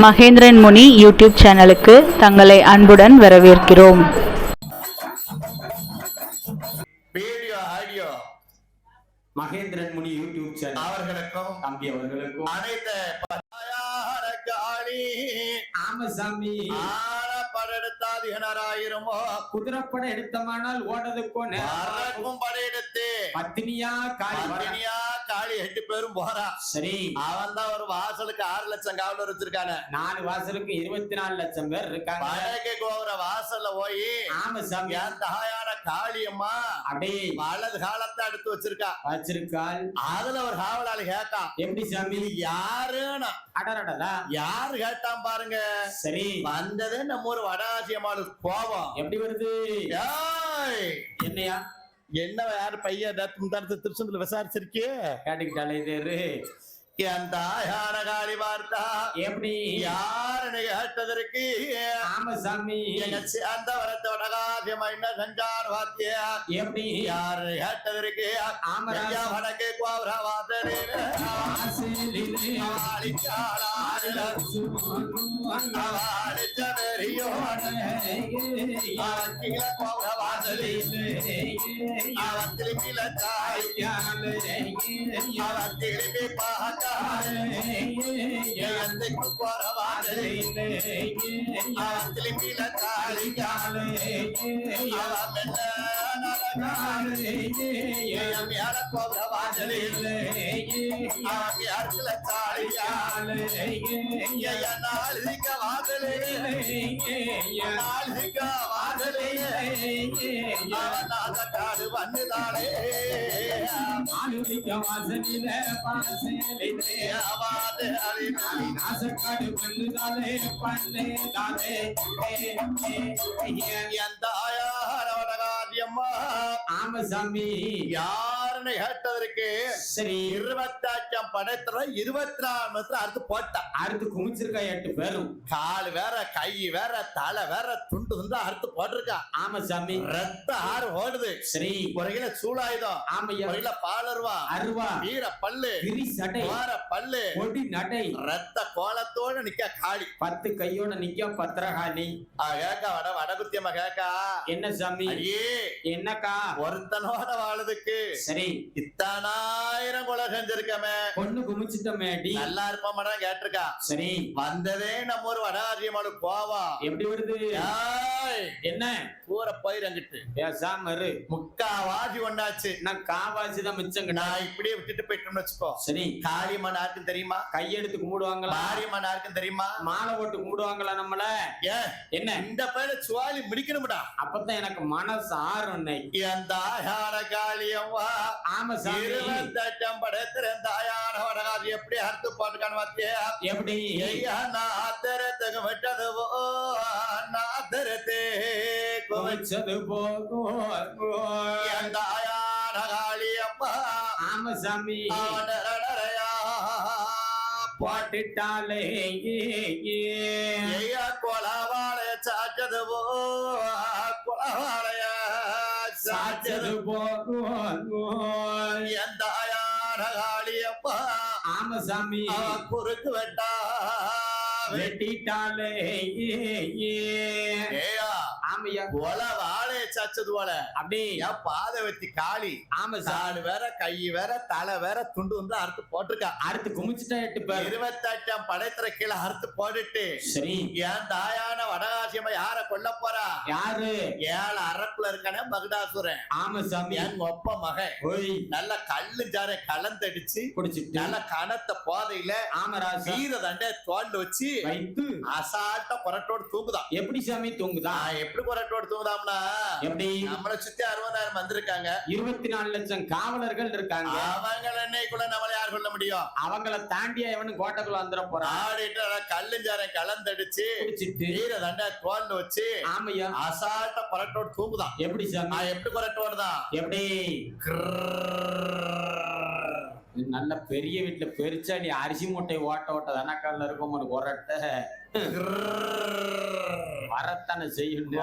மகேந்திரன் முனி YouTube சேனலுக்கு தங்களை அன்புடன் வரவேற்கிறோம். வீடியோ ஆடியோ மகேந்திரன் முனி யூடியூப் சேனல் அவர்களுக்கும் தம்பி அவர்களுக்கும் அனைத்து ஆமசாமி படையெடுத்தாதிகனராயிருமோ குதிரைப்படை எடுத்தமானால் ஓடதுக்கோ நேரம் படையெடுத்து பத்தினியா காளி 8 பேரும் போறா. சரி, அவன் தான் ஒரு வாசலுக்கு 6 லட்சம் காவலர் வச்சிருக்காங்க. 4 வாசலுக்கு 24 லட்சம் பேர் இருக்காங்க. படைக்கு கோபுர வாசல்ல போய் ஆமசாமி என் தாயான காளியம்மா அப்படியே வலது காலத்தை எடுத்து வச்சிருக்காள். அதுல ஒரு காவலாளி கேட்டான், எப்படி சாமி யாருன்னு? அடடடா, யாரு கேட்டான் பாருங்க. சரி, வந்தது நம்ம ஒரு வடாசியம்மாளு கோபம் எப்படி வருது? என்னையா என்ன யாரு பையன் திருச்செந்தூர்ல விசாரிச்சிருக்கே கேட்டுக்கிட்டாலே இது என் தாயான காளி பார்த்தா எப்படி யாருன்னு கேட்டதற்கு ஆமசாமி எங்க சேர்ந்த வரத்தோட காசியமா என்ன செஞ்சார் வாத்திய எப்படி யாரு கேட்டதற்கு ஆமராஜா வடக்கு கோபுர வாசலே திரும்பி பார்க்க வந்துதானே நாசக்காடு பண்ணுதாலே பண்ணேதாலே எந்த ஆயாரவடகாதியம்மா ஆமசாமி யாருன்னு கேட்டதற்கு சரி 28 படத்துல 24 அறுத்து போட்டா. அறுத்து குமிச்சிருக்கா 8 பேரும். கால் வேற, கை வேற, தலை வேற, துண்டு வந்து அறுத்து போட்டிருக்கா. ஆமசாமி ரத்த ஆறு ஓடுது. சரி, ஒரு கிலோ சூளாயுதம், ஆமையா, ஒரு கிலோ பாலருவா, அருவா, வீர பல்லு, கிரி சடை, வார பல்லு, கொடி நடை, ரத்த கோலத்தோட நிக்க காளி. 10 கையோட நிக்க பத்திரகாளி. கேக்கா வடகுத்தியம்மா கேக்கா, என்ன சாமி? என்னக்கா? ஒருத்தனோட வாழதுக்கு சரி இத்தனாயிரம் கொலை செஞ்சிருக்கமே, பொண்ணு குமிச்சிட்டமேடி நல்லா இருப்பா கேட்டிருக்கா. சரி, வந்ததே நம்ம ஒரு வடாரியமானு கோவா. எப்படி வருது? என்ன கூற போயிரங்கிட்டு பேசாம இரு. முக்காவாசி ஒண்ணாச்சு. நான் காவாசிதான் மிச்சங்க. நான் இப்படியே விட்டுட்டு போயிட்டோம்னு வச்சுக்கோ. சரி, காளியம்மன் யாருக்கும் தெரியுமா? கையெடுத்து கும்பிடுவாங்களா? மாரியம்மன் யாருக்கும் தெரியுமா? மாலை போட்டு கும்பிடுவாங்களா நம்மள? ஏன் என்ன இந்த பேர சுவாலி முடிக்கணும்டா. அப்பதான் எனக்கு மனசு ஆறும். என் தாயான காளியம்மா ஆமா சாமி 28 படத்துல தாயான வடகாதி எப்படி அறுத்து போட்டுக்கான்னு பார்த்தியா? எப்படி நாத்தரத்துக்கு விட்டதுவோ நாத்தரத்தே குமிச்சது போகும் என் தாயான காளியம்மா. ஆமா சாமி போட்டுட்டாலே கொலவாளைய சாச்சதுவோ கொலவாளைய சாச்சது போகும் என் தாயான காளியம்மா. ஆமா சாமி குறுக்கு வெட்டா வெட்டிட்டாலே ஆமையா கொல வாழைய சாச்சது போல அப்படியே என் பாதை வெட்டி காளி. ஆமா சாலு வேற, கை வேற, தலை வேற, துண்டு வந்து அறுத்து போட்டிருக்கா. அறுத்து குமிச்சுட்டா 8 பேர். 28 படைத்திர கீழே அறுத்து போட்டுட்டு சரி என் தாயான வடகாசியம்மா யார கொல்ல போறா? யாரு? 7 அரக்குல இருக்கானே மகுடாசுரன். ஆமா சாமி என் ஒப்ப மகன் நல்ல கல்லு ஜாரை கலந்தடிச்சு குடிச்சிட்டு நல்ல கனத்த போதையில ஆமராஜா வீர தண்டை தோல்ல வச்சு வைத்து அசால்ட்ட புரட்டோடு தூங்குதான். எப்படி சாமி தூங்குதா? எப்படி புரட்டோடு தூங்குதாம்னா, எப்படி நம்மளை சுத்தி 60,000 வந்திருக்காங்க. 24 லட்சம் காவலர்கள் இருக்காங்க. அவங்க என்னைக்குள்ள நம்மள யார் சொல்ல முடியும்? அவங்கள தாண்டியா எவனும் கோட்டைக்குள்ள வந்துட போறான். ஆடிட்டு கல்லுஞ்சாரை கலந்தடிச்சு குடிச்சிட்டு வீர தண்டை தோல்ல வச்சு ஆமையா அசால்ட்ட புரட்டோடு தூங்குதான். எப்படி சாமி? எப்படி புரட்டோடுதான்? எப்படி நல்ல பெரிய வீட்டுல பெருச்சாடி அரிசி மூட்டை ஓட்ட தானக்கால இருக்கும் ஒரு ஒரட்ட வரத்தானே செய்யும்.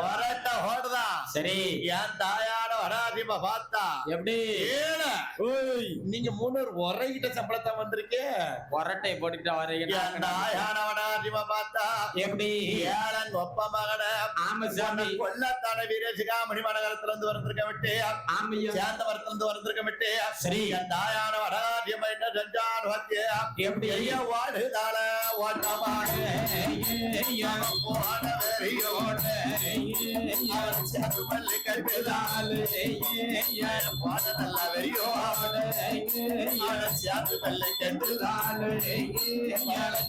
ஓடுதான். சரி என் தாயான வடாதிமா பார்த்தா எப்படி ஏல ஓய் நீங்க 3 ஒரைகிட்ட சம்பளத்தை வந்திருக்கே கொரட்டை போட்டுக்கிட்ட வரீங்க தாயான வடாதிமா பார்த்தா எப்படி ஏலன் ஒப்ப மகன ஆமா சாமி கொல்லத்தான வீரசிகாமணி மனகரத்துல இருந்து வந்திருக்க விட்டு ஆமையா சேந்தவரத்துல இருந்து வந்திருக்க விட்டு சரி தாயான வடாதிமா என்ன செஞ்சான் வத்திய எப்படி ஐயா வாடுதால ஓட்டமான போன வெறியோட சேதுமல்லி கைவிடால் போன நல்ல வெறியோட சேதுமல்லி கெண்டுதால்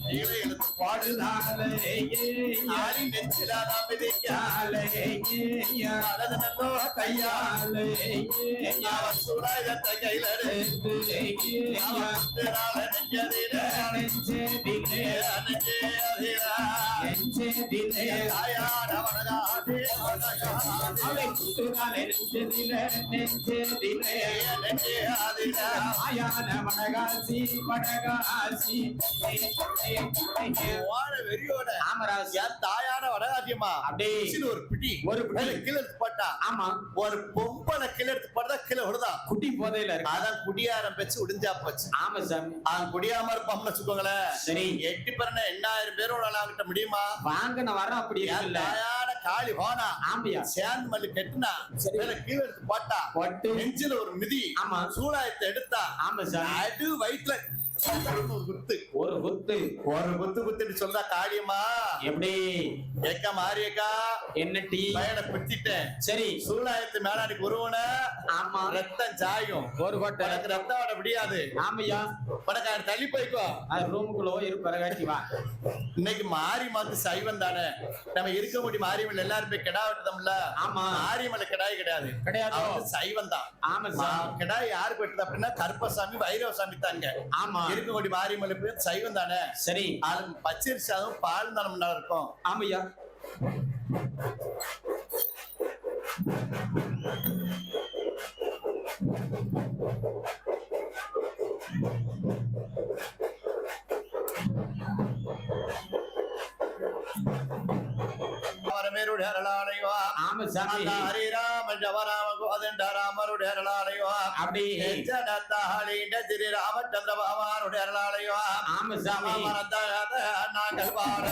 கீழே இழுத்து பாடுதால் ஆடி நெஞ்சிலாத மிதிக்கால் அழகு நல்லோ கையால் அவன் சுராயத்தை கையில தாயான வடகாட்டியம்மா அப்படியே ஒரு பிடி ஒரு கிளை போட்டா ஆமா ஒரு பொம்பளை கிளை எடுத்து போட்டா கிளை விடுதா குட்டி போதையில இருக்கு அதான் குடியாரம் வச்சு உடிஞ்சா போச்சு ஆமா சாமி குடியாம இருப்போம்னு வச்சுக்கோங்களேன் சரி 8 பேர் 8000 பேரோட விளையாட முடியுமா வாங்க நான் வரேன் அப்படி இல்ல தாயான காளி போனா ஆம்பியா சேந்து மல்லி கெட்டுனா கீழே எடுத்து போட்டா போட்டு நெஞ்சில ஒரு மிதி ஆமா சூடாயத்தை எடுத்தா ஆமா சார் அது வயிற்றுல ஒரு குத்து குத்துட்டு சொல்றா காளியம்மா எப்படி ஏக்கா மாரியக்கா என்ன டீ பயனை குத்திட்டேன் சரி சூழாயத்து மேலாடிக்கு உருவன ஆமா ரத்தம் சாயும் ஒரு கோட்டை எனக்கு ரத்தம் வர முடியாது ஆமையா உனக்கு தள்ளி போய்க்கோ அது ரூமுக்குள்ள இருப்பறகாட்டி வா இன்னைக்கு மாரியம்மாக்கு சைவம் தானே நம்ம இருக்க முடியும் மாரியம்மன் எல்லாரும் போய் கிடா வெட்டுதோம்ல ஆமா மாரியம்மன் கிடாய் கிடையாது சைவம் தான் ஆமா சார் கிடாய் யாருக்கு வெட்டுது அப்படின்னா கருப்பசாமி வைரவசாமி தாங்க ஆமா இருக்கக்கூடிய மாரியம்மன் பேர் சைவம் தானே சரி அது பச்சரிசாதும் பால் தானம்னா இருக்கும் ஆமையா ஆமா சாமி ஹரி ராம ஜவராம கோதண்ட ராமருடைய அருளாலையோ அப்படி ஸ்ரீ ராமச்சந்திர பகவானுடைய அருளாலையோ ஆமா சாமி நாங்கள் பாட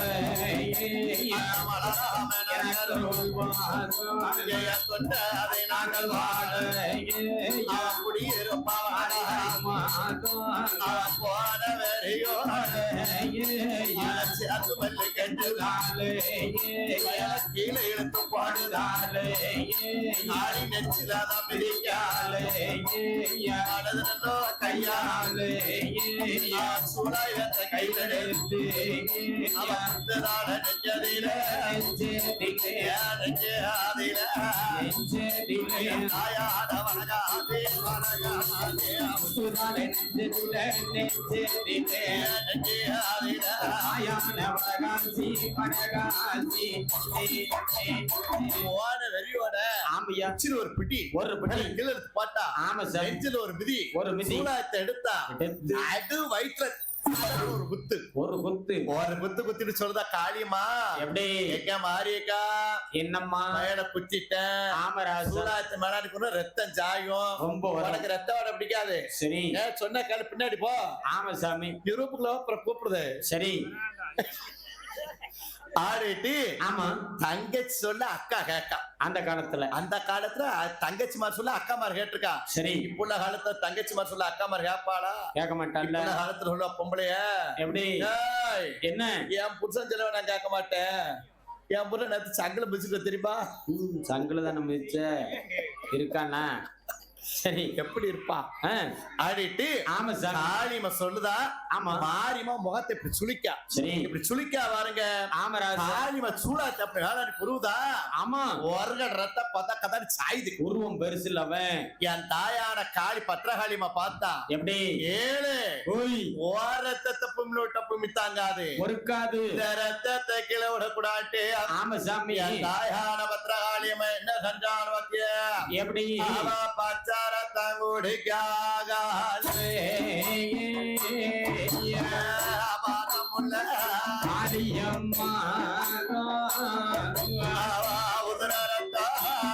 அதை நாங்கள் பாட குடியிருப்பான போன வெறியோ அதுமல்லி கெட்டுதாலே கீழே இழுத்து பாடுதாலே ஆடி நெச்சிலாத பிரிக்காலே நடந்தோ கையாலே சூடாயத்தை கையில எடுத்து அவந்தால நெஞ்சதில நெஞ்சாதில தாயான வணங்காதே வணங்காதே ஒரு பிடி பாட்டா ஆமா சார் ஒரு மிதி ஒரு சூடாயத்தை எடுத்தா அது வயிற்றுல ஒரு குத்து குத்திட்டு சொல்றதா காளியம்மா எப்படி மாரியக்கா என்னம்மா குத்திட்டேன் சூடாயத்து மேலாடி ரத்தம் சாயும் ரொம்ப உனக்கு ரத்தம் வர பிடிக்காது சரி சொன்ன கால பின்னாடி போ ஆமா சாமி யூரோப்புக்குள்ள அப்புறம் கூப்பிடுது சரி ஆடிட்டு ஆமா தங்கச்சி சொல்ல அக்கா கேட்கா அந்த காலத்துல தங்கச்சி மாதிரி சொல்ல அக்கா மாதிரி கேட்டிருக்கா சரி இப்ப உள்ள காலத்துல தங்கச்சி மாதிரி சொல்ல அக்கா மாதிரி கேட்பாளா கேட்க மாட்டான்ல காலத்துல உள்ள பொம்பளைய எப்படி என்ன என் புருஷன் செலவை நான் கேட்க மாட்டேன் என் புருஷன் நேரத்து சங்கல மிதிச்சுட்டு தெரியுமா சங்கல தானே மிதிச்ச இருக்கானா சரி எப்படி இருப்பா ஆடிட்டு ஆமா சார் காளியம்மா சொல்லுதா ஆமா மாரியம்மா முகத்தை இப்படி சுளிக்கா சரி இப்படி சுளிக்கா பாருங்க ஆமா காளியம்மா சூடாச்சு அப்படி வேளாண் புருவதா ஆமா ஒரு ரத்த பார்த்தா கதாடி சாயுது உருவம் பெருசு இல்ல அவன் என் தாயான காளி பத்திரகாளியம்மா பார்த்தா எப்படி ஏழு ஓர் ரத்தத்தை பும்மி தாங்காது ஒருக்காது இந்த ரத்தத்தை கீழே விடக்கூடாது ஆமா சாமி என் தாயான பத்திரகாளியம்மா என்ன செஞ்சான் பத்திய எப்படி பச்சை தங்குடிக்காக காளியம்மா உதிரத்தாலே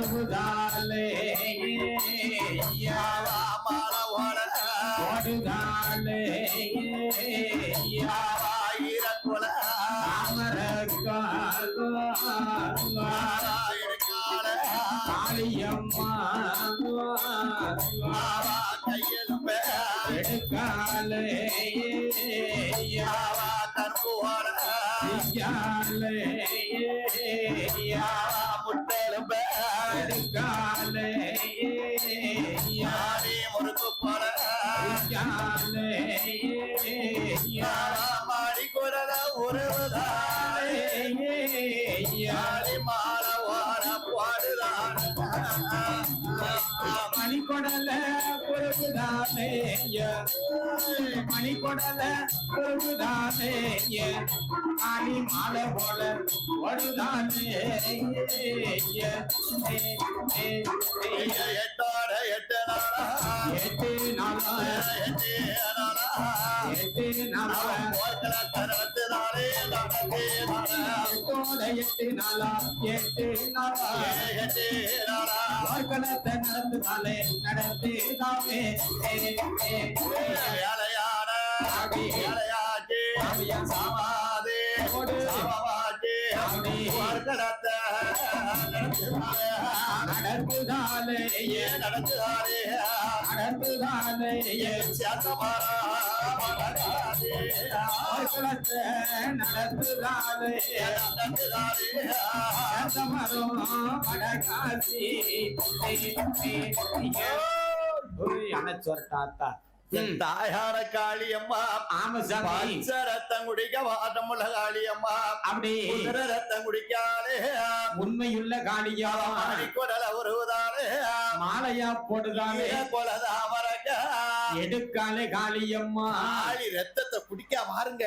பொறுப்புதாலே யாவா மால ஓட ஓடுதாலே யாவா ஈரக்குல இருக்கால காளியம்மா யாவா கையெழுப்ப எடுக்காலே யாவா கருப்பு ஓட யாவா முட்டெழுப்ப எடுக்காலே யாரே முறுக்கு போல யாவா மாடி குரல உறவுதானே யாரே மால ஓட பாடுதான் மணிக்கொடல பொறுப்புதானே மணிக்கொடல பொறுப்புதானே ஆடி மாலை போல ஓடுதானே எட்டோட எட்டு நாளா எட்டு நாளா எட்டு நாளா எட்டு நாளா போர்க்கள தரத்துதானே நடந்தே எட்டு நாளா எட்டு நாளா எட்டு நாளா போர்க்களத்தை நடந்துதாலே நடந்துதாவே வேலையான வேலையாச்சு சமாதே சமாவாச்சு போர்க்களத்தை நடந்துதாலே நடந்துதானே நடந்துதாலே சேத்தமாரா போர்க்களத்தை நடந்துதாலே மரம் வடகாசி அணைச்சொட்டாத்தா தாயார காளியம்மா ஆமா சாமி பச்ச ரத்தம் குடிக்க வாட்டமுள்ள காளியம்மா அப்படி குதிர ரத்தம் குடிக்காலே உண்மையுள்ள காளியா குடல உருவுதானே மாலையா போடுதானே கொலதா மறக்க எடுக்காலே காளியம்மா ஆளி ரத்தத்தை குடிக்க பாருங்க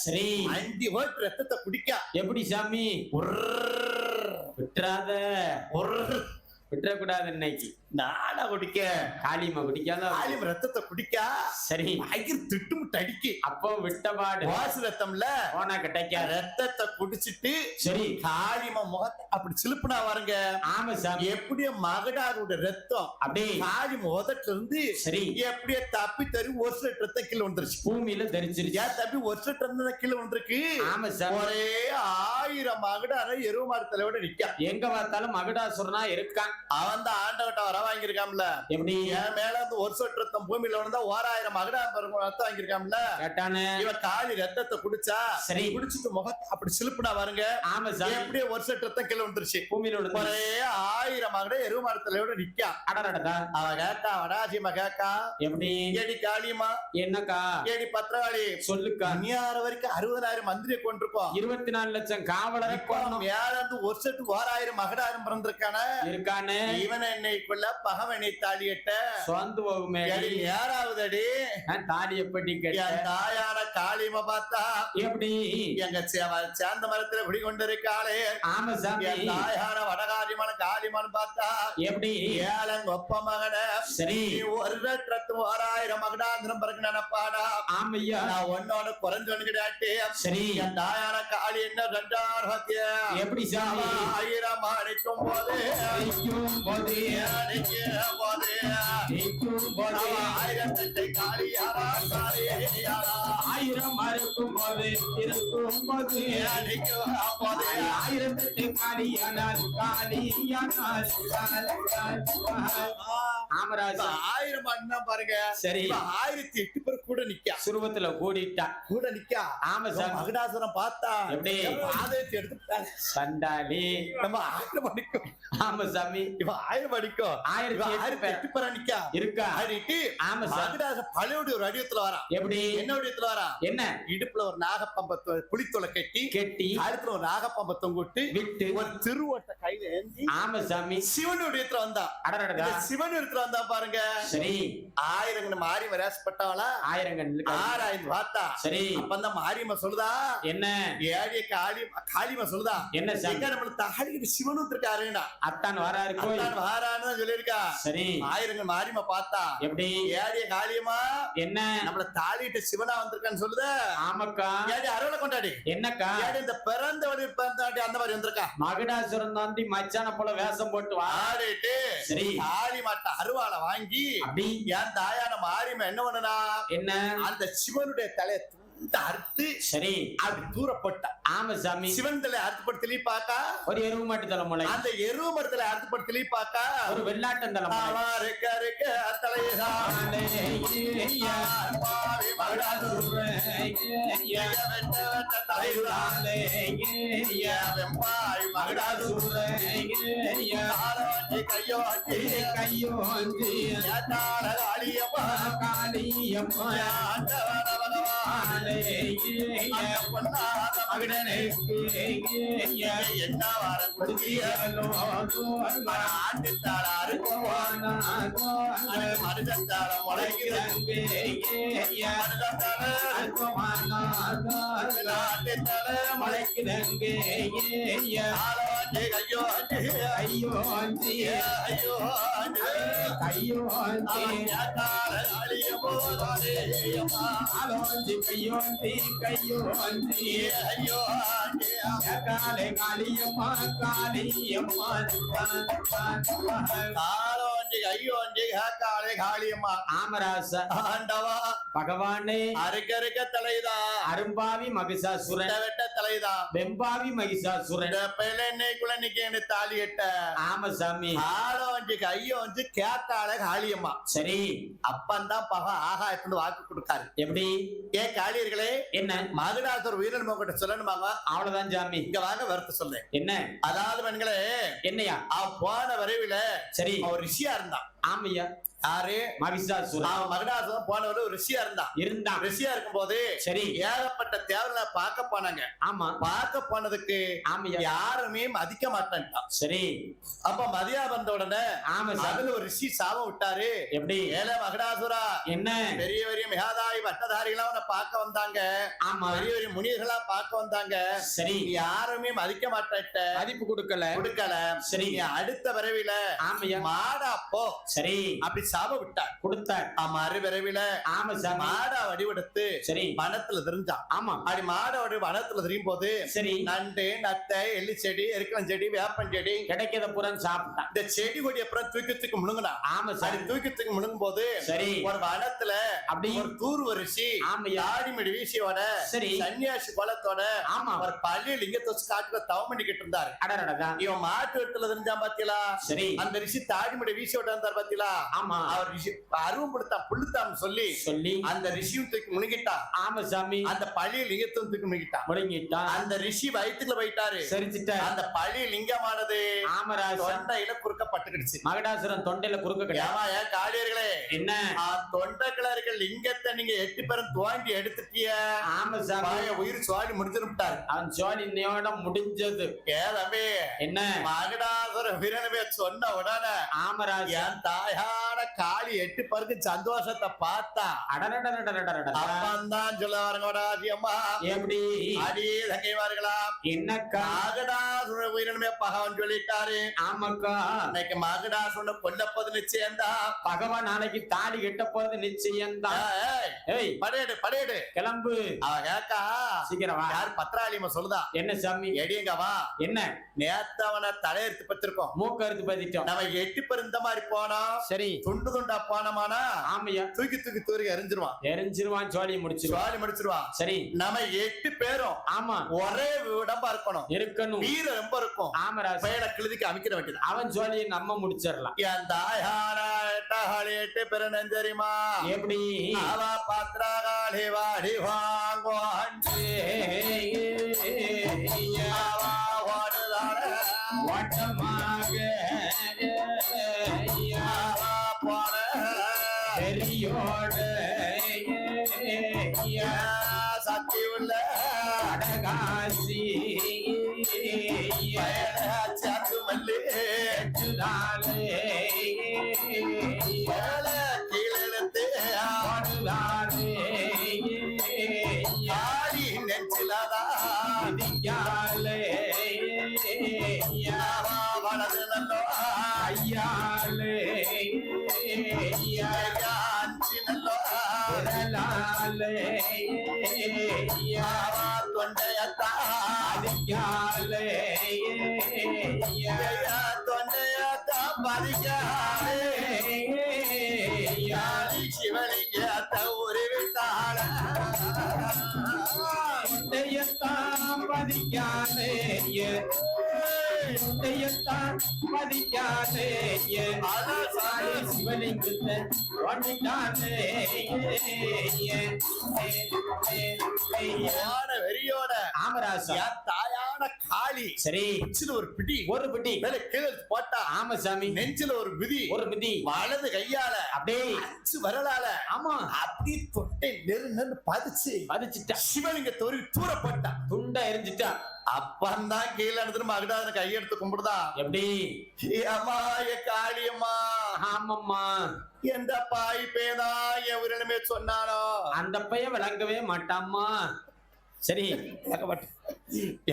சரி 5 ஓட்டு ரத்தத்தை குடிக்க எப்படி சாமி விட்டுறாத விட்டுறக்கூடாது இன்னைக்கு நானா குடிக்க காளியம்மா குடிக்காத ஆலிம் ரத்தத்தை குடிக்க சரி பயங்கர திட்டுமுட்டு அடிக்கு அப்போ விட்டபாடு வாசு ரத்தம்ல போனா கிடைக்காது ரத்தத்தை குடிச்சிட்டு சரி காளிமா முகத்தை அப்படி சிலுப்புனா பாருங்க ஆமா சாமி எப்படியோ மகடாரோட ரத்தம் அப்படியே காளி முகத்துல இருந்து சரி எப்படியே தப்பி தறி ஒரு சில ரத்தம் கீழே வந்துருச்சு பூமியில தரிச்சிருச்சு ஏன் தப்பி ஒரு சில ரத்தம் கீழே வந்திருக்கு ஆமா சாமி ஒரே 1000 மகடார எருவு மரத்துல நிக்க எங்க பார்த்தாலும் மகுடாசுரனா இருக்கான் அவன் தான் ஆண்டவட்ட வர வாங்கியிருக்கான்ல எப்படி என் மேல இருந்து ஒரு சொட்டு ரத்தம் பூமியில விழுந்தா 1000 மகடா ரத்தம் வாங்கியிருக்கான்ல கேட்டானே இவன் காளி ரத்தத்தை குடிச்சா சரி குடிச்சிட்டு முகத்தை அப்படி சிலுப்புனா பாருங்க ஆமா சாமி எப்படியே ஒரு சொட்டு ரத்தம் கீழே வந்துருச்சு பூமியில விழுந்து ஒரே 1000 மகட எருவு மரத்துல நிக்கா அடடடா அவ கேட்டா வடாசியம்மா கேக்கா எப்படி ஏடி காளியம்மா என்னக்கா ஏடி பத்திரகாளி சொல்லுக்கா அந்நியார வரைக்கும் 60000 மந்திரியை கொண்டிருக்கோம் 24 லட்சம் காவலரை கொல்லணும் மேல இருந்து ஒரு செட்டு 1000 மகடாரும் பிறந்திருக்கான இருக்கானே இவன் என்னைக்குள்ள பகவனை தாலியட்ட சொந்து போகுமே யாராவதடி தாலி எப்படி கேட்ட என் தாயான காளியம்மா பார்த்தா எப்படி எங்க சேர்ந்த மரத்துல குடி கொண்டிருக்காளே ஆமா சாமி என் தாயான வடகாரியமான காளியம்மான்னு பார்த்தா எப்படி ஏழங்க ஒப்ப மகன சரி நீ ஒரு லட்சத்து 1000 மகடாந்திரம் பிறகு நினைப்பாடா ஆமையா நான் ஒன்னோட குறைஞ்சொன்னு கிடையாட்டி சரி என் தாயான காளி என்ன 2000 எப்படி சாமி 1000 அடிக்கும் போது நிற்கும் போது அடிக்கும் போது நிற்கும் போது 1000 காளி யாரா காளி யாரா 1000 மறுக்கும் போது இருக்கும் போது அடிக்கும் போது 1008 காளியானால் காளியானால் ஆமராஜா 1000 மண்ணா பாருங்க சரி 1008 பேர் கூட நிக்கா சுருவத்துல கூடிட்டா கூட நிக்கா ஆமா சாமி மகடாசுரம் பார்த்தா எப்படி? ஆதரித்து எடுத்துட்டாங்க சண்டாளி நம்ம 1000 படிக்கும் ஆமா சாமி இவ 1000 படிக்கும் 1008 பேர் நிக்கா இருக்கா ஆடிட்டு ஆமா சாமி மகடாசுரம் பழையோட ஒரு அடியத்துல வரா எப்படி என்ன வடிவத்துல வரா என்ன இடுப்புல ஒரு நாகப்பம்பத்தை புளித்தோலை கட்டி கெட்டி கழுத்துல ஒரு நாகப்பம்பத்தம் கொட்டு விட்டு ஒரு திருவோட்ட கையில ஏந்தி ஆமா சாமி சிவன் வடிவத்துல வந்தா அடடடா இந்த சிவன் வடிவத்துல வந்தா பாருங்க சரி 1000 மாறி வராசப்பட்டவளா 1000 ஆராய்ந்து பார்த்தா சரி அப்பந்தான் மாரியம்மா சொல்லுதா என்ன ஏடிய காளியம்மா சொல்லுதா என்ன எங்க நம்மளுக்கு தாடிக்கிட்டு சிவனும் இருக்காருன்னா அத்தான் வராரு அத்தான் வாரான்னு தான் சொல்லியிருக்கா. சரி ஆயிரங்கள் மாரியம்மா பார்த்தா எப்படி ஏடிய காளியம்மா என்ன நம்மள தாடிட்டு சிவனா வந்திருக்கான்னு சொல்லுத. ஆமாக்கா ஏடி அருளை கொண்டாடி என்னக்கா ஏடி இந்த பிறந்த வழி பிறந்தாடி அந்த மாதிரி வந்திருக்கா. மகுடாசுரன் தாண்டி மச்சான போல வேஷம் போட்டு ஆடிட்டு சரி காளி மாட்ட அருவாளை வாங்கி அப்படி என் தாயான மாரியம்மா என்ன பண்ணனா என்ன அந்த சிவனுடைய தலையை அறுத்து சரி அப்படி தூரப்பட்ட. ஆமா சாமி சிவன் தலை அறுத்துப்படுத்தலி பாக்கா ஒரு எருவு மாட்டு தலை முளை அந்த எருவு மரத்துல அறுத்துப்படுத்தலி பாக்கா ஒரு வெள்ளாட்டம் தலை என்ன வாரம் ஆட்டுத்தாள மருதத்தாள முளைக்கிறாங்க மலைக்குதங்க ஐயோ ஐயோ ஐயோ ஐயோ ஐயோ காலை காளியம்மா காளியம்மா ஆமராச ஆண்டவா பகவானே அருகருக்க தலைதா அரும்பாவி மகிஷாசுரன் வெட்ட தலைதா வெம்பாவி மகிஷாசுரன் பிள்ளைக்குள்ள நிக்க தாலி எட்ட ஆம சாமி ஆளவஞ்சி கையோ வந்து கேட்டாள காளியம்மா சரி அப்பந்தான் ஆகாயத்துல வாக்கு கொடுத்தாரு. எப்படி ஏ காளியர்களே என்ன மகுடாசுர உயிரிழந்த கிட்ட சொல்லணுமாங்க. அவ்வளவுதான் சாமி இங்க வாங்க வருத்த சொல்ல என்ன அதாவது பெண்களே என்னையா போன வரைவில சரி அவர் ரிஷியா இருந்தான். ஆமையா யாரு மகிஷாசுரன் மகுடாசுரன் போனவர் ஒரு ரிஷியா இருந்தான். ரிஷியா இருக்கும் போது சரி ஏகப்பட்ட தேவர்களை பார்க்க போனாங்க. ஆமா பார்க்க போனதுக்கு ஆமையா யாருமே மதிக்க மாட்டான்ட்டான். சரி அப்ப மதியா வந்த உடனே ஆமா அதுல ஒரு ரிஷி சாபம் விட்டாரு. எப்படி ஏல மகுடாசுரா என்ன பெரிய பெரிய மிகாதாயி வட்டதாரிகளா உன்னை பார்க்க வந்தாங்க. ஆமா பெரிய பெரிய முனிவர்களா பார்க்க வந்தாங்க. சரி யாருமே மதிக்க மாட்டேட்ட மதிப்பு கொடுக்கல சரி அடுத்த விரைவில ஆமையா மாடா போ சரி அப்படி சாப விட்டார் கொடுத்தார். மறு விரைவில ஆமா சாமி மாடா வடிவெடுத்து சரி வனத்துல தெரிஞ்சான். ஆமா அப்படி மாட வனத்துல தெரியும் போது சரி நண்டு நத்தை எள்ளி செடி எருக்கலம் செடி வேப்பன் செடி கிடைக்கிறத புறம் சாப்பிட்டான். இந்த செடி கொடி அப்புறம் தூக்கத்துக்கு முழுங்கினா. ஆமா சாரி தூக்கத்துக்கு முழுங்கும் போது சரி ஒரு வனத்துல அப்படி ஒரு தூர் ரிஷி ஆடிமடி வீசியோட சரி சன்னியாசி கோலத்தோட ஆமா ஒரு பள்ளி லிங்கத்தை வச்சு காட்டுல தவம் பண்ணிக்கிட்டு இருந்தாரு. அடடடா இவன் மாட்டு வெட்டுல தெரிஞ்சான் பாத்தீங்களா. சரி அந்த ரிஷி தாடிமடி வீசி விட்டார் பாத்தீங்களா. ஆமா அவர் ரிஷி அருவம் கொடுத்தான் புள்ளுத்தான் சொல்லி அந்த ரிஷியும் தூக்கி முழுங்கிட்டான். ஆமா சாமி அந்த பள்ளி லிங்கத்தையும் தூக்கி முழுங்கிட்டான். அந்த ரிஷி வயிற்றுல போயிட்டாரு. சரிச்சிட்ட அந்த பள்ளி லிங்கமானது ஆமராஜ் தொண்டையில குறுக்கப்பட்டுக்கிடுச்சு. மகடாசுரன் தொண்டையில குறுக்க கிடையாது. காளியர்களே என்ன தொண்டைக்குள்ள இருக்க லிங்கத்தை நீங்க 8 பேரும் தோண்டி எடுத்துட்டிய. ஆமா சாமி உயிர் சுவாடி முடிஞ்சிருப்பாரு. அவன் சுவாடி இன்னையோட முடிஞ்சது. தம்பி என்ன மகடாசுர வீரனவே சொன்ன உடனே ஆமராஜ் என் தாயான காளி 8 பேருக்கு சந்தோஷத்தை பார்த்தா அப்பந்தான் சொல்ல வரங்கடாதியம்மா எப்படி அடி தங்கைவார்களா என்னக்கா மகடாசுர வீரனுமே பகவான் சொல்லிட்டாரு. ஆமாக்கா இன்னைக்கு மகடாசுரனை கொல்லப்போது நிச்சயம்தான். பகவான் நாளைக்கு தாலி கட்ட போறது நிச்சயம்தான். படையடு கிளம்பு. அவ கேக்கா சீக்கிரம் வா. யார் பத்திராளியம்மா சொல்லுதா. என்ன சாமி எடியங்க வா. என்ன நேத்தவன தலையெடுத்து பத்திருக்கோம் மூக்க எடுத்து பத்திட்டோம். நம்ம 8 பேர் இந்த மாதிரி போனோம். சரி துண்டு துண்டா போனோமானா ஆமையா தூக்கி எரிஞ்சிருவான். ஜோலி முடிச்சிருவான். சரி நம்ம 8 பேரும் ஆமா ஒரே உடம்பா இருக்கணும். வீர ரொம்ப இருக்கும். ஆமராஜ் பையனை கிழுதிக்கு அமைக்கிற வேண்டியது. அவன் ஜோலியை நம்ம முடிச்சிடலாம். என் தாயான 8 பேர் தெரியுமா. எப்படி அவ பத்திரகாளி வாடி வாங்குவான். சக்தி உள்ள அடகாசி சாத்து மல்லி கீழெழுத்து கையாலே அஞ்சினல்லோ விரலாலே தொண்டையத்தா அதிகாலே தொண்டையத்தா பதிக்காலே சிவலிங்கத்த உருவித்தாள பதிக்காலே பதிக்காலே சிவலிங்கத்தை வெறியோட ஆமராசா தாயான காளி சரி ஒரு பிடி மேல கீழே போட்டா ஆமசாமி நெஞ்சில ஒரு மிதி வலது கையால அப்படியே அச்சு வரலால ஆமா அப்படி தொட்டை நெரு பதிச்சுட்டா சிவலிங்க தோறி தூர போட்டா துண்டா எரிஞ்சிட்டா அப்பந்தான் கீழே எடுத்துட்டு மகடாத கையெடுத்து கும்பிடுதா எப்படி அம்மா காளியம்மா ஆமாம்மா எந்த பாய் பேதா என் உரிமை சொன்னானோ அந்த பையன் விளங்கவே மாட்டாம்மா சரி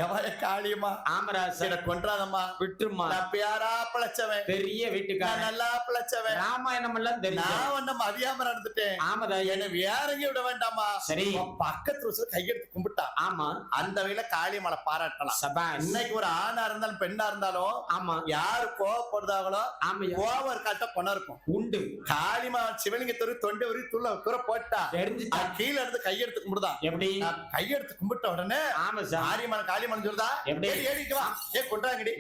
எவர காளியம்மா ஆமராச கொன்றாதம்மா விட்டுருமா நான் பேரா பிழைச்சவன் பெரிய வீட்டுக்காரன் நல்லா பிழைச்சவன் ராமாயணம் எல்லாம் தெரியும் நான் ஒன்னும் மதியாம நடந்துட்டேன் ஆமாதா என்ன வேற எங்கேயும் விட வேண்டாமா சரி பக்கத்துல கையெடுத்து கும்பிட்டா ஆமா அந்த வகையில காளியம்மளை பாராட்டலாம் சபாஷ் இன்னைக்கு ஒரு ஆணா இருந்தாலும் பெண்ணா இருந்தாலும் ஆமா யாரு கோவப்படுதாங்களோ ஆமா கோவம் இருக்காட்ட கொண்டா இருக்கும் உண்டு காளிமா சிவலிங்க தொண்டை உரி தூர போட்டா தெரிஞ்சுட்டா கீழே இருந்து கையெடுத்து கும்பிடுதா எப்படி கையெடுத்து கும்பிட்ட உடனே ஆமா சார் காளியம்மன் காளியம்மன் சொல்றதா எப்படி ஏடிக்கு வா கொண்டாங்கடி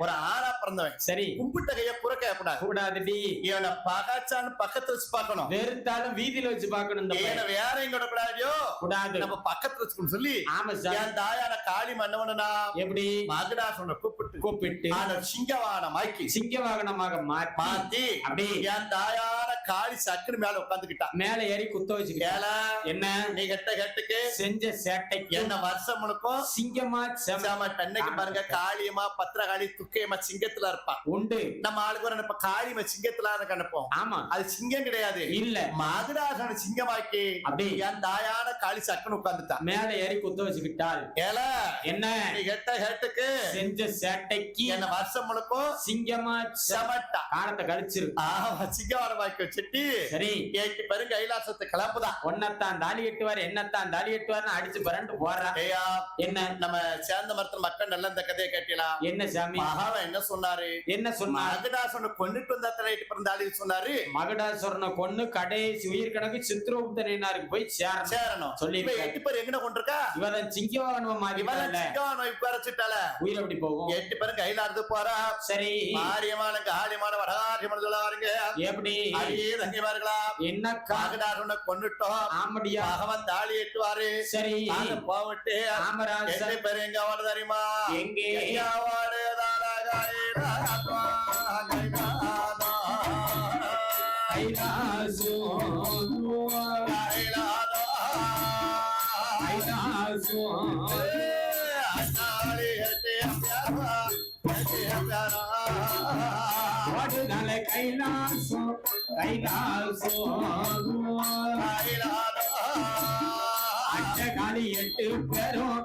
ஒரு ஆணா பிறந்தவன் சரி கும்பிட்ட கைய புறக்க கூடாது கூடாதுடி இவனை பகாச்சான்னு பக்கத்துல வச்சு பாக்கணும் வெறுத்தாலும் வீதியில வச்சு பாக்கணும் இந்த வேற எங்க கூடாதியோ கூடாது நம்ம பக்கத்துல வச்சுக்கணும் சொல்லி ஆமா சார் என் தாயான காளி மன்னவனா எப்படி மகடாசனை கூப்பிட்டு சிங்கவான மாக்கி சிங்க வாகனமாக மாத்தி அப்படி என் தாயான காளி சக்குனு மேல உட்காந்துக்கிட்டா மேல ஏறி குத்த வச்சுக்கிட்டா என்ன நீ கெட்டுக்கு செஞ்ச சேட்டைக்கு என்ன வருஷம் முழுக்கும் சிங்கமா அன்னைக்கு பாருங்க காளியம்மா பத்திரகாளி துக்கையம்மா சிங்கத்துல இருப்பா உண்டு நம்ம ஆளுக்கு ஒரு இப்ப காளியம்மா சிங்கத்துல அனுப்போம் ஆமா அது சிங்கம் கிடையாது இல்ல மகடாசன சிங்கமாக்கி அப்படி என் தாயான காளி சக்குன்னு உட்காந்துட்டா மேல ஏறி குத்த வச்சுக்கிட்டாள் என்ன நீ கெட்டுக்கு செஞ்ச சேட்டைக்கு என்ன வருஷம் முழுக்கும் சிங்கமா செமட்டா காலத்தை கழிச்சிரு சிங்கவான வாக்கி வச்சுட்டு சரி ஏக்கு பெரு கைலாசத்தை கிளம்புதான் ஒன்னத்தான் தாலி எட்டுவார் என்னத்தான் தாலி எட்டுவார்னு அடிச்சு பரண்டு போறா என்ன நம்ம சேர்ந்த மரத்துல மக்கள் நல்ல இந்த கதையை கேட்டீங்களா என்ன சாமி மகாவன் என்ன சொன்னாரு மகடாசனை கொண்டுட்டு வந்தா பிறந்தாளி சொன்னாரு மகடாசுரனை கொன்னு கடைசி உயிர் கணக்கு சித்திரகுப்தனாருக்கு போய் சேரணும் சொல்லி எட்டு பேர் எங்க கொண்டிருக்கா இவன் சிங்கவாகனம் மாதிரி வச்சுட்டால உயிர் எப்படி போகும் 8 பேரும் கையில அறுத்து போறா சரி மாரியமான காளியமான வடகாரியமான சொல்லுவாருங்க எப்படி அடியே தங்கிவார்களா என்ன மகடாசனை கொண்டுட்டோம் ஆமடியா பகவான் தாலி எட்டுவாரு சரி போவிட்டு ஆமராஜ் பேர் எங்க வாடு தெரியுமா எங்கே வாடு காலி 8 பேரும்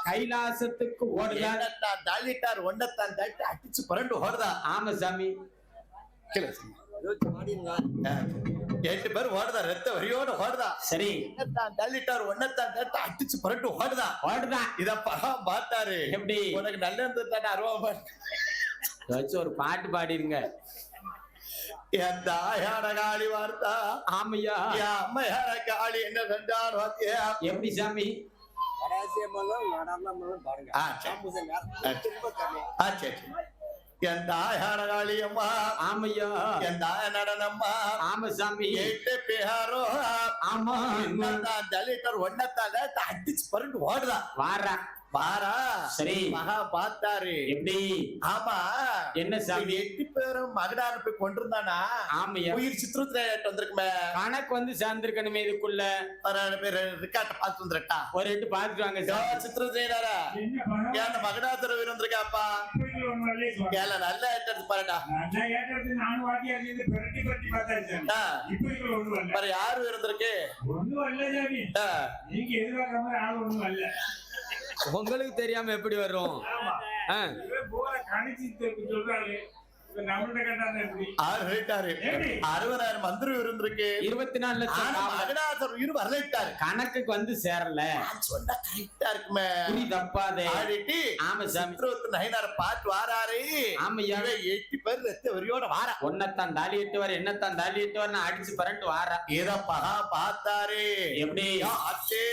கைலாசத்துக்கு ஓடுதா தள்ளிட்டார் ஒன்னத்தான் தள்ளி அடிச்சு புரண்டு ஓடுதா ஆமா சாமி 8 பேர் ஓடுதா ரத்த வரியோட ஓடுதா சரி தள்ளிட்டார் ஒன்னத்தான் தள்ளி அடிச்சு புரண்டு ஓடுதா இத பகம் பார்த்தாரு எப்படி உனக்கு நல்ல இருந்துட்டாரு அருவா வச்சு ஒரு பாட்டு பாடிருங்க என் தாயான காளி வார்த்தா ஆமையா என் அம்மையான காளி என்ன செஞ்சார் எப்படி சாமி என் தாயான காளி அம்மா ஆமையா என் தாய நடனம்மா ஆமா சாமி 8 பேரோ ஆமா தலிட்டர் ஒன்னத்தால அடிச்சு பரண்டு ஓடுதா வாரா பாரா சரி மகா பார்த்தாரு எப்படி ஆமா என்ன சாமி 8 பேரும் மகடான போய் கொண்டிருந்தானா ஆமையா உயிர் சித்திரத்துல வந்திருக்குமே கணக்கு வந்து சேர்ந்திருக்கணுமே இதுக்குள்ள ரிக்கார்ட் பார்த்து வந்துட்டா ஒரு 8 பாத்துருவாங்க சித்திரத்துல ஏன் மகடாசுர உயிர் வந்திருக்காப்பா ஏல நல்ல ஏற்றது பாருடா யாரு இருந்திருக்கு உங்களுக்கு தெரியாம எப்படி வரும்? ஆ. ஆறு சொல்லிட்டாரு. 60,000 மந்திரம் இருந்திருக்கு. 24 லட்சம் ஆனா காவலர். மகடாசுர உயிர் வரலிட்டாரு. கணக்குக்கு வந்து சேரல. நான் சொன்னா கரெக்டா இருக்குமே. குறி தப்பாதே. ஆடிட்டு ஆமா சாமி. சித்திரவத்து நயினார பாட்டு வாராரு. ஆமையா. 8 பேர் ரத்த வரியோட வாரா. ஒன்னத்தான் தாலி எட்டுவார், என்னத்தான் தாலி எட்டுவார், அடிச்சு பரண்டு வாரா. இத பகா பார்த்தாரு. எப்படி? ஆச்சே.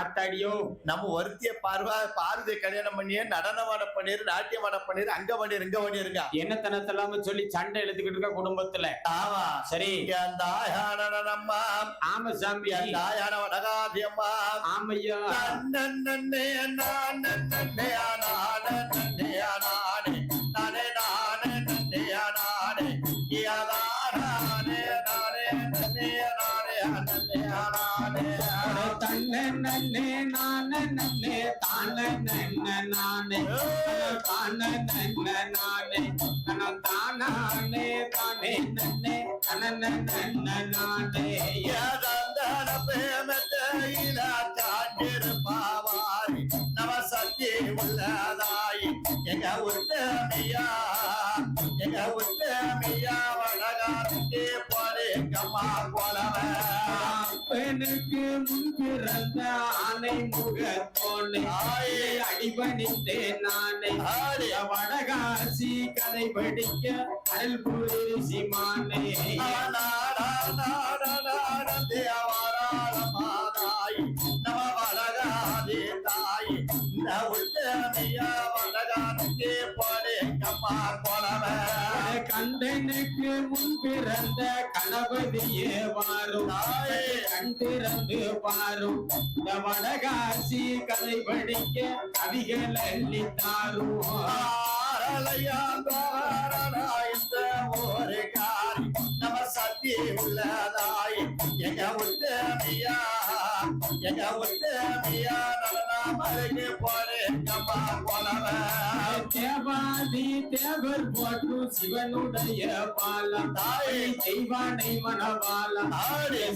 ஆத்தாடியோ. நம்ம ஒருத்திய பார்வதி கல்யாணம் பண்ணியே நடனமாட பண்ணிரு, நாட்டியமாட பண்ணிரு, அங்க பண்ணிரு, இங்க பண்ணிருங்க. என்னத்தனத்தெல்லாம் சொல்லி சண்டை எழுத்துக்கிட்டு இருக்க குடும்பத்துல. ஆமா சரி. தாயானம்மா. ஆமா சாமி. தாயான வடகாதியம்மா. ஆமையா. நன்னே நானே நானே நானே நானே நானே நானே நானே யாதானே நானே நானே நானே நானே தன்னை நன்னே நானே நன்னே தானே நன்ன நானே தானே நன்ன நானே தானே தானே நன்னே தனன நன்ன நானே யாதந்தன பேமத்தையில காண்டிருப்பாவாரி நம சக்தி உள்ளதாய் எங்க உத்தமியா வடகாத்துக்கு போறேங்கம்மா போலவன் எனக்கு முன் பிறந்த ஆனை முகத்தோனே அடிபணித்தேன் நானே வடகாசி கதை படிக்க அருள் புரிசி மானே நம வடகாதே தாய் உத்தமியா வடகாத்துக்கு போறேங்கம்மா போலவன் கண்டனுக்கு முன் பிறந்த கணபதியே வாரும் கண் திறந்து பாரும் இந்த வடகாசி கதை படிக்க கவிகள் அள்ளி தாரும் ஒரு காரி நம சக்தி உள்ளதாய் எங்க உத்தமியா நடனாமருக்கு போறேங்கம்மா போலவன் தேவாதி தேவர் போட்டு சிவனுடைய பாலம் தாயை தெய்வானை மணவாலம்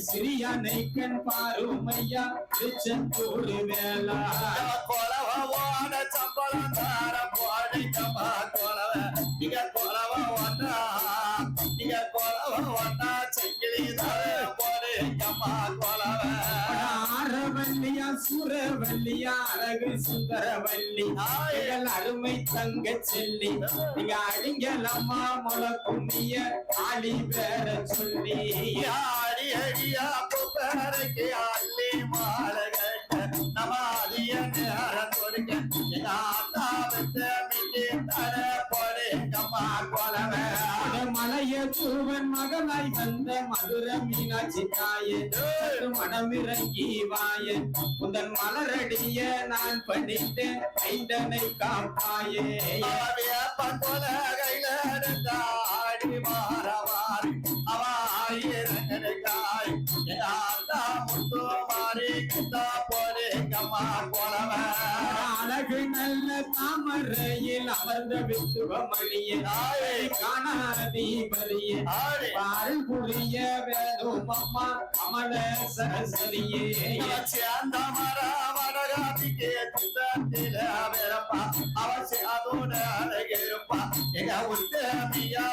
சிறியானை கண் பாருமையா திருச்செந்தூர் வேளா கொலவான சம்பளம் தார போறேங்கம்மா போலவன் நீங்க கொலவா செங்கிலி தர போறேங்கம்மா போலவன் ஆரவல்லியா சுரவல்லியா அழகு சுந்தரவல்லி அருமை தங்க செல்லி நீங்க அடிங்கலம்மா முளக்குமிய ஆளி பேர சொல்லி ஆடி அடியா பேரைக்கு அள்ளி மாலை கட்ட நம்ம அதிய நேரம் கொடுக்க எங்க ஆத்தாவத்தை மிட்டி தர போறேங்கம்மா போலவன் மலைய தூவன் மகனாய் வந்த மதுர மீனாட்சி தாயே மனமிறங்கி வாய உந்தன் மலரடிய நான் பண்ணிட்டேன் ஐந்தனை காப்பாயே பண்போல கையில ஆடி மாறவாரி அவ ஆயிரங்காய் முத்து மாறி போறேங்கம்மா போலவன் அழகு நல்ல தாமரையில் அமர்ந்த விசுவமணியே காணாதீபதியே பால் புரிய வேணும் அம்மா அமல சரஸ்வதியே அந்த மரவடகாதிக்கு சித்தத்தில விரப்பா அவசி அதோட அழகிருப்பா எங்க உத்தமியா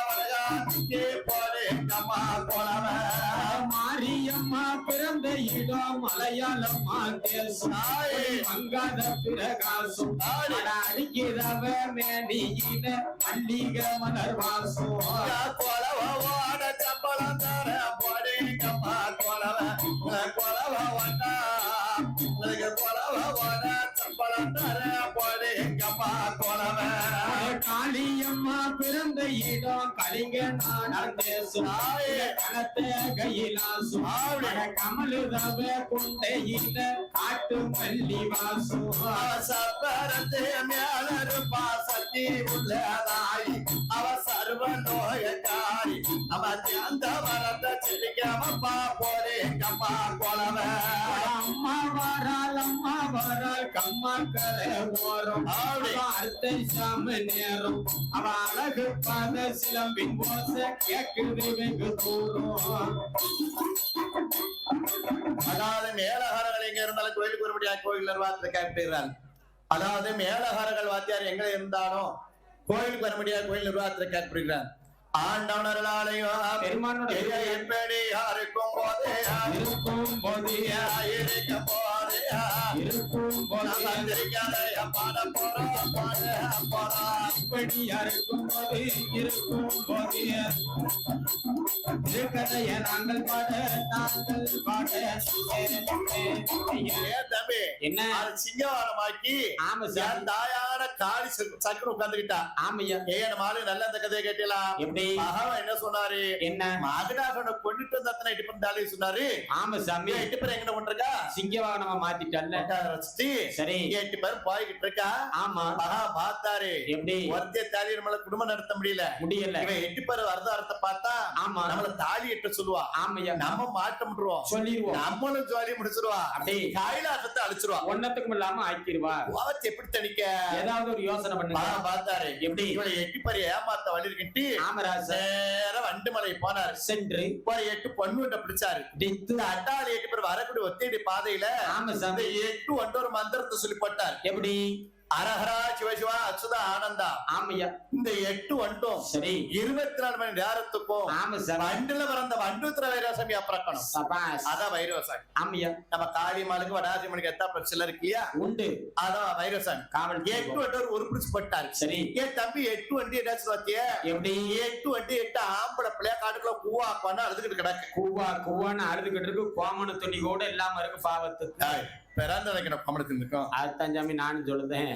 வடகாதிக்கு போறேங்கம்மா போலவன் மாரியம்மா பிறந்த இடம் மலையாளம்மா தேசம் மங்காத பிரகாசம் அடிக்கிறவ மேனியின மல்லிக மலர் வாசம் கொலவான சம்பளம் தர போறேங்கம்மா கொலவன் கொலவான சம்பளம் தர போறேங்கம்மா கொலவன் காளியம்மா பிறந்த இடம் கலிங்க நாடான் தேசம் கனத்த கையிலாசும் கமலுதவ கொண்டையில காட்டு மல்லி வாசும் சப்பரத்து மேலருப்பா சக்தி உள்ளதாய் அவ சர்வ நோயக்காரி அவ தியாந்த வரத செலிக்கமப்பா போறேங்கம்மா கொலவன் அம்மா வாரால் கம்மா கரை ஓரம் அர்த்த சாம நேரம் அவ அழகு பாத சிலம்பின் போச கேக்குது வெகு தூரம் அதாவது மேலகாரர்கள் எங்க இருந்தாலும் கோயிலுக்கு ஒருபடியா கோயில் நிர்வாகத்தை கேட்கிறாங்க. அதாவது மேலகாரர்கள் வாத்தியார் எங்க இருந்தாலும் கோயிலுக்கு வரும்படியா கோயில் நிர்வாகத்தை கேட்கிறாங்க. ஆண்டவனர்களாலையும் எப்படி யாருக்கும் போதே இருக்கும் போதியா இருக்கும் போதே இருக்கும் பாட போறோம் இப்படி யாருக்கும் போது இருக்கும் போது கதைய நாங்கள் பாட தம்பி என்ன சிங்கவாரமாக்கி ஆமா சார் தாயான காளி சக்கர உட்கார்ந்துக்கிட்டா. ஆமையா நம்ம ஆளு நல்ல அந்த கதையை கேட்டலாம். எப்படி மகாவன் என்ன சொன்னாரு? என்ன மகடாசனை கொண்டுட்டு வந்தாத்தனை இட்டு பண்ணாலே சொன்னாரு. ஆமா சாமி எட்டு பேர் எங்க பண்றா சிங்கவாகனமா மாத்திட்டல்ல சரி 8 பேர் போய்கிட்டு இருக்கா. ஆமா மகா பார்த்தாரு. எப்படி ஒருத்தே தாலி நம்மள குடும்பம் நடத்த முடியல. இவன் 8 பேர் அர்த்தத்தை பார்த்தா ஆமா நம்மள தாலி எட்டு சொல்லுவா. ஆமையா நம்ம மாட்டோம்ன்றோம் சொல்லிடுவோம். நம்மளும் ஜாலி முடிச்சிருவா. அப்படி கைலாசத்தை அழிச்சிருவா. ஒன்னத்துக்கும் இல்லாம ஆக்கிடுவா. அவத்தை எப்படி தணிக்க ஏதாவது ஒரு யோசனை பண்ணுங்க. பார்த்தாரு. எப்படி இவளை 8 பேர் ஏமாத்த வழி இருக்கிட்டு ஆமராஜ வண்டுமலை போனார். சென்று ஒரு 8 பொண்ணு பிடிச்சாரு. அட்டாளி 8 பேர் வரக்கூடிய ஒத்தேடி பாதையில 8 ஒன்றொரு மந்திரத்தை சொல்லி போட்டார். எப்படி அரஹரா சிவசிவா அச்சுதா ஆனந்தா. ஆமையா இந்த 8 வண்டும் சரி 24 மணி நேரத்துக்கும் ஆமா சார் வண்டுல பிறந்த வண்டுத்திர வைரவசாமி அப்புறக்கணும். அதான் வைரவசாமி. ஆமையா நம்ம காளிமாளுக்கு வடாசிமனுக்கு எத்தா சில இருக்கு இல்லையா உண்டு. அதான் வைரவசாமி காவல் 8 வண்டு ஒரு பிடிச்சு போட்டாரு. சரி ஏன் தம்பி 8 வண்டி ஏதாச்சும் வாத்திய எப்படி 8 வண்டி 8 ஆம்பளை பிள்ளையா காட்டுக்குள்ள கூவா ஆக்குவான்னு அழுதுகிட்டு கிடக்கு. கூவா கூவான்னு அழுதுகிட்டு இருக்கு. கோமண துணி கூட இல்லாம இருக்கு பாவத்து. பிறந்த வைக்கணும் கமலத்துக்கு இருக்கும். அதுதான் சாமி நானும் சொல்லுதேன்.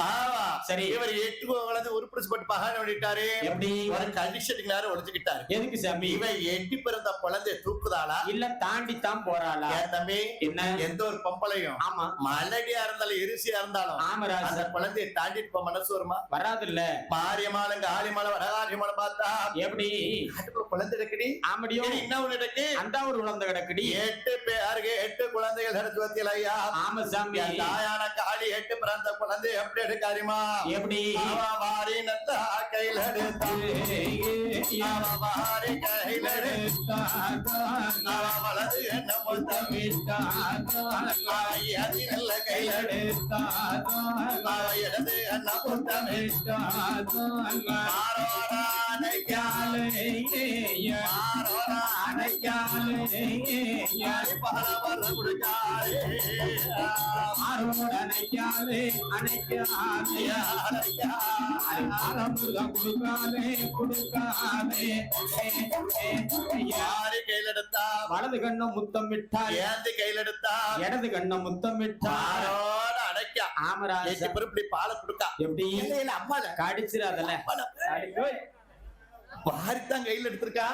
சரி இவர் 8 குழந்தை உருப்பிடிச்சு போட்டு பகான ஓடிட்டாரு. எப்படி ஒரு கண்டிஷனுக்கு நேரம் ஒழிச்சுக்கிட்டாரு. எதுக்கு சாமி இவன் 8 பிறந்த குழந்தைய தூக்குதாளா இல்ல தாண்டி தான் போறாளா? தம்பி என்ன எந்த ஒரு பொம்பளையும் ஆமா மலடியா இருந்தாலும் இருசியா இருந்தாலும் ஆமராஜ் அந்த குழந்தைய தாண்டிட்டு போக மனசு வருமா? வராது இல்ல. மாரியமாளுங்க ஆலிமாலை வடகாரியமாலை பார்த்தா எப்படி அதுக்குள்ள குழந்தை கிடக்குடி. ஆமடியும் என்ன ஒண்ணு கிடக்கு அந்த ஒரு குழந்தை கிடக்குடி. 8 பேருக்கு 8 குழந்தைகள் நடத்து வத்தியல ஐயா. ஆமா சாமி தாயான காளி 8 பிறந்த குழந்தை எப்படி எடுக்காரிமா? எப்படி மாரி நத்தா கையில எடுத்தா மாரி கையில எடுத்தா வலது என்ன முத்தமிட்டா அது நல்ல கையில எடுத்தா இடது என்ன முத்தமிட்டா மாரோடா அணைக்காலே மாரோடா அணைக்காலே பல வர கொடுக்காலே அணைக்காதே அணைக்காதே கொடுக்காதே யாரு கையில எடுத்தா வலது கண்ணம் முத்தம் விட்டா ஏந்து கையில எடுத்தா இடது கண்ணம் முத்தம் விட்டா அடைக்கா. ஆமராஜ் இப்படி பாலை கொடுக்கா. எப்படி அம்மால கடிச்சிடாதல பாரித்தான் கையில எடுத்திருக்கா.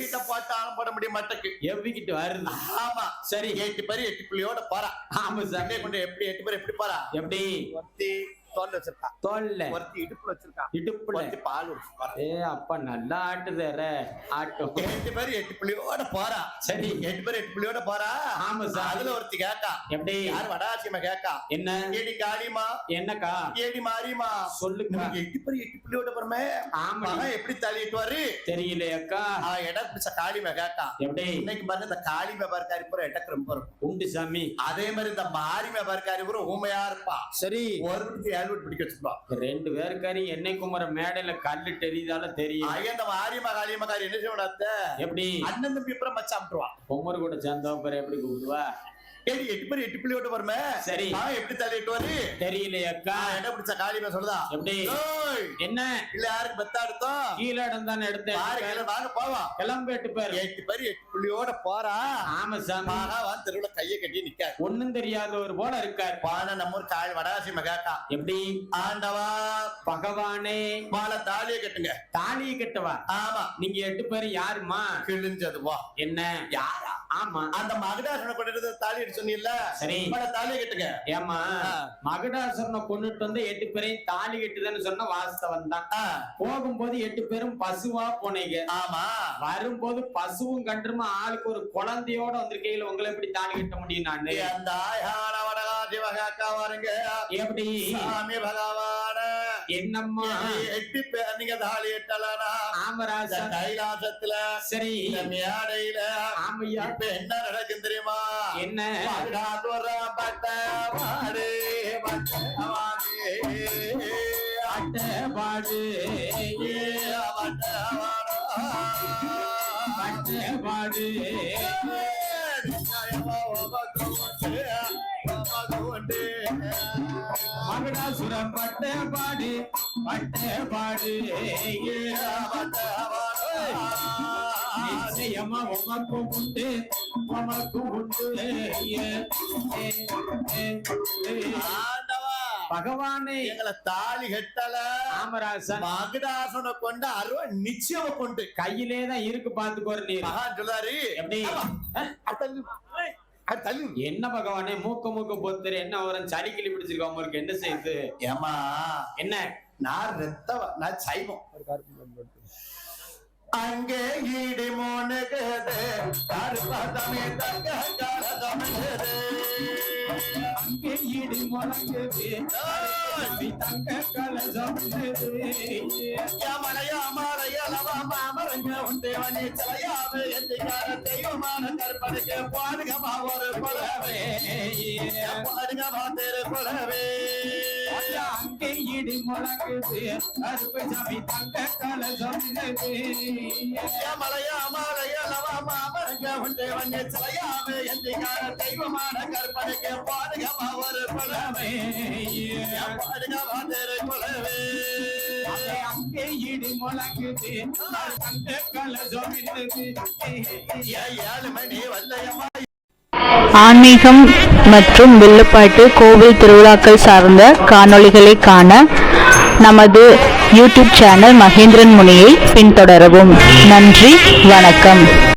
கிட்ட பாட்டு ஆரம்பட முடிய மாட்டேக்கு எவ்விக்கிட்டு வருது. ஆமா சரி 8 பேர் 8 புள்ளியோட போறா. ஆமா சார் கொண்டு எப்படி 8 பேர் எப்படி போறா? எப்படி தோல்ல வச்சிருக்கா. தோல்ல ஒருத்தி இடுப்புல வச்சிருக்கா. இடுப்புல ஒருத்தி பால் வச்சிருக்கா. அப்பா நல்லா ஆட்டுதேற ஆட்டும். 8 பேர் 8 புள்ளியோட போறா. சரி 8 பேர் 8 புள்ளியோட போறா. ஆமா சார் அதுல ஒருத்தி கேக்கா. எப்படி யார் வடாசியமா கேக்கா. என்ன ஏடி காளிமா என்னக்கா ஏடி மாரியமா சொல்லுங்க. 8 பேர் 8 புள்ளியோட போறமே. ஆமா எப்படி தள்ளிட்டு வரு தெரியல அக்கா. இடம் பிடிச்ச காளிமா கேக்கா. எப்படி இன்னைக்கு பாருங்க இந்த காளிமா பார்க்காரி பூரா எட்டக்கு ரொம்ப உண்டு சாமி. அதே மாதிரி இந்த மாரிமா பார்க்காரி பூரா ஊமையா இருப்பா. சரி ஒரு பிடிக்க வச்சிருப்பா. 2 பேருக்காரி என்னை குமர மேடையில கல்லு தெரியுதால தெரியும். அந்த மாரியம்மா காளியம்மாக்காரி என்ன செய்வாத்த எப்படி அண்ணன் தம்பி அப்புறம் மச்சாம்ட்டுருவா. பொம்மர் கூட சேர்ந்தவன் பேர் எப்படி கூப்பிடுவா? 8 பேர் 8 புள்ளியோட வருமே. சரி எப்படி தள்ளிட்டு வரு தெரியல அக்கா. என்ன பிடிச்ச காளிமா சொல்லுதா. எப்படி என்ன இல்ல யாருக்கு பெத்தா எடுத்தோம் கீழே இடம் தானே எடுத்தேன். வாங்க போவோம் கிளம்பு. 8 பேர் 8 புள்ளியோட போறா. ஆமா சாமி தெருவுல கையை கட்டி நிக்க ஒண்ணும் தெரியாத ஒரு போல இருக்காரு. பான நம்ம ஒரு கால் வடாசி மகாக்கா. எப்படி ஆண்டவா பகவானே மாலை தாலியை கட்டுங்க. தாலியை கட்டவா? ஆமா நீங்க 8 பேர் யாருமா? கிழிஞ்சதுவா என்ன யாரா? ஆமா அந்த மகடாசனை கொண்டு தாலி சொன்னீல்ல. சரி தாலியை கட்டுங்க. ஏமா மகடாசுரனை கொண்டுட்டு வந்து 8 பேரையும் தாலி கட்டுதுன்னு சொன்ன வாஸ்தவம் தான். போகும்போது 8 பேரும் பசுவா போனீங்க. ஆமா வரும்போது பசுவும் கன்றுமா ஆளுக்கு ஒரு குழந்தையோட வந்திருக்கையில உங்களை எப்படி தாலி கட்ட முடியும்? நானு அந்த வடகாதி வகாக்கா வருங்க எப்படி சாமி பகவான என்னம்மா எட்டி நீங்க தாலி எட்டலானா ஆமராசா கைலாசத்துல சரி இந்த மேடையில ஆமையா இப்ப என்ன நடக்கும் தெரியுமா? என்ன பட்டவாடு பாடு பாடு மகடாசுரம் பட்ட பாடு நிச்சயமா உமக்கும் உண்டு பகவானே எங்களை தாலி கட்டல ராமராசன் மகடாசுரனை கொண்டு அருவ நிச்சயம் கொண்டு கையிலேதான் இருக்கு பாத்துக்கோரு நீ மகான் சொல்லாரு எப்படி என்ன பகவானே மூக்க பொத்துரு என்ன வரும் சளிக்கிளி பிடிச்சிருக்காம இருக்கு என்ன செய்யுது ஏமா என்ன நான் நான் சைவம் அங்கே ஈடி மோனுகது கருப்பதமே தங்க கலதமது அங்கே ஈடி முழங்குது தங்க கலசமது மலையாமலையலவா மாமரங்க உண்டேவனே தலையாவே எந்திகார தெய்வமான கற்பனைக்கு பாடுகமா ஒரு குலவே பாடுகமா தெரு குலவே அங்கே ஈடி முழங்குது கருப்பு சாமி தங்க கலசமது மலையாமலையலவா மாமரங்க உண்டேவனே தலையாவே எந்திகார தெய்வமான கற்பனைக்கு பாடுகமா ஒரு குலவே பாடுகமா தெரு குலவே அங்கே ஈடி முழங்குது தங்க கலசமது ஏழு மணி வல்லையம்மா ஆன்மீகம் மற்றும் வில்லுப்பாட்டு கோவில் திருவிழாக்கள் சார்ந்த காணொளிகளை காண நமது யூடியூப் சேனல் மகேந்திரன் முனியை பின்தொடரவும். நன்றி, வணக்கம்.